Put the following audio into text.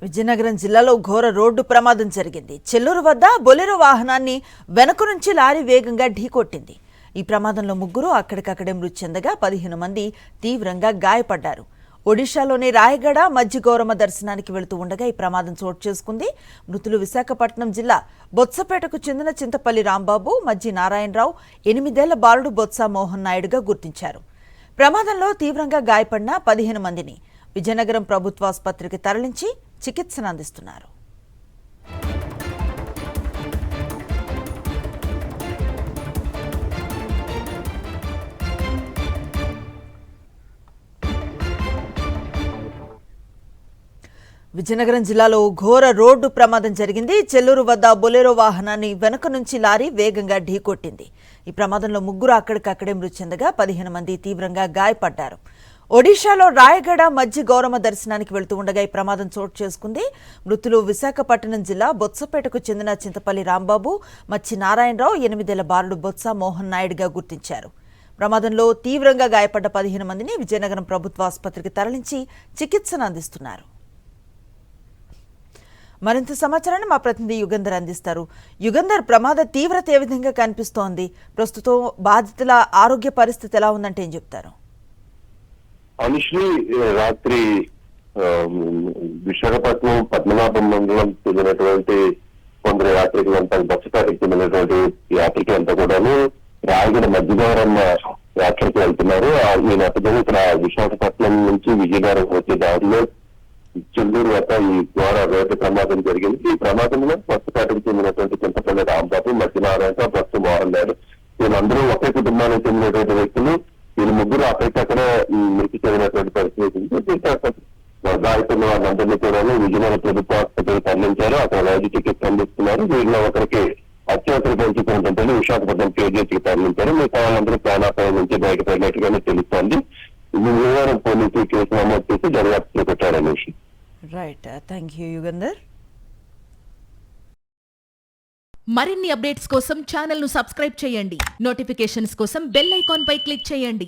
విజయనగరం జిల్లాలో ఘోర రోడ్డు ప్రమాదం జరిగింది. చెల్లూరు వద్ద బొలెరో వాహనాన్ని వెనుక నుంచి లారీ వేగంగా ఢీకొట్టింది. ఈ ప్రమాదంలో ముగ్గురు అక్కడికక్కడే మృతి చెందగా 15 మంది తీవ్రంగా గాయపడ్డారు. ఒడిశాలోని రాయగడ మధ్యగౌరమ్మ దర్శనానికి వెళుతూ ఉండగా ఈ ప్రమాదం చోటు చేసుకుంది. మృతులు విశాఖపట్నం జిల్లా బొత్సపేటకు చెందిన చింతపల్లి రాంబాబు, మజ్జి నారాయణరావు, 8 ఏళ్ల బాలుడు బొత్స మోహన్ నాయుడుగా గుర్తించారు. ప్రమాదంలో తీవ్రంగా గాయపడిన 15 మందిని విజయనగరం ప్రభుత్వాసుపత్రికి తరలించి చికిత్సను అందిస్తున్నారు. విజయనగరం జిల్లాలో ఘోర రోడ్డు ప్రమాదం జరిగింది. చెల్లూరు వద్ద బొలెరో వాహనాన్ని వెనుక నుంచి లారీ వేగంగా ఢీకొట్టింది. ఈ ప్రమాదంలో ముగ్గురు అక్కడికక్కడే మృతి చెందగా 15 మంది తీవ్రంగా గాయపడ్డారు. ఒడిశాలో రాయగడ మధ్య గౌరమ్మ దర్శనానికి వెళుతూ ఉండగా ఈ ప్రమాదం చోటు చేసుకుంది. మృతులు విశాఖపట్నం జిల్లా బొత్సపేటకు చెందిన చింతపల్లి రాంబాబు, మచ్చి నారాయణరావు, 8 ఏళ్ల బాలుడు బొత్స మోహన్ నాయుడుగా గుర్తించారు. ప్రమాదంలో తీవ్రంగా గాయపడ్డ 15 మందిని విజయనగరం ప్రభుత్వ ఆసుపత్రికి తరలించి చికిత్సను అందిస్తున్నారు. మరింత సమాచారాన్ని మా ప్రతినిధి యుగంధర్ అందిస్తారు. యుగంధర్, ప్రమాద తీవ్రత ఏ విధంగా కనిపిస్తోంది? ప్రస్తుతం బాధితుల ఆరోగ్య పరిస్థితి ఎలా ఉందంటే ఏం చెప్తారు? అనుశ్రీ, రాత్రి విశాఖపట్నం పద్మనాభం మండలం చెందినటువంటి కొందరు యాత్రికులంతా, బస్సుపేటకి చెందినటువంటి యాత్రికులంతా కూడాను రాయగడ మధ్యగౌరమ్మ యాత్రకు వెళ్తున్నారు. ఈ నేపథ్యంలో ఇక్కడ విశాఖపట్నం నుంచి విజయనగరం వచ్చే దారిలో చెల్లూరు వద్ద ఈ ఘోర రోడ్డు ప్రమాదం జరిగింది. ఈ ప్రమాదంలో బస్సుపేటకు చెందినటువంటి చింతపల్లి రాంబాబు, మధ్య నారాయణ, బస్సు మోహన్ నాయుడు, వీళ్ళందరూ ఒకే కుటుంబానికి చెందినటువంటి వ్యక్తులు. వీళ్ళు ముగ్గురు అక్కడికక్కడ మృతి చెందినటువంటి పరిస్థితి. గాయపడిన వాళ్ళందరినీ కూడా విజయనగరం ప్రభుత్వ ఆసుపత్రికి తరలించారు. అక్కడ వైద్య చికిత్స అందిస్తున్నారు. వీళ్ళలో ఒకరికి అత్యవసర పరిస్థితి విశాఖపట్నం కేజీహెచ్కి తరలించారు. మిగతా వాళ్ళందరూ ప్రాణాపాయం నుంచి బయటపడినట్టుగానే తెలుస్తోంది. విజయనగరం పోలీసులు కేసు నమోదు చేసి దర్యాప్తు చేపట్టారు. అనేసి రైట్, థ్యాంక్ యూ యుగంధర్. మరిన్ని అప్డేట్స్ కోసం ఛానల్ ను సబ్స్క్రైబ్ చేయండి. నోటిఫికేషన్స్ కోసం బెల్ ఐకాన్ పై క్లిక్ చేయండి.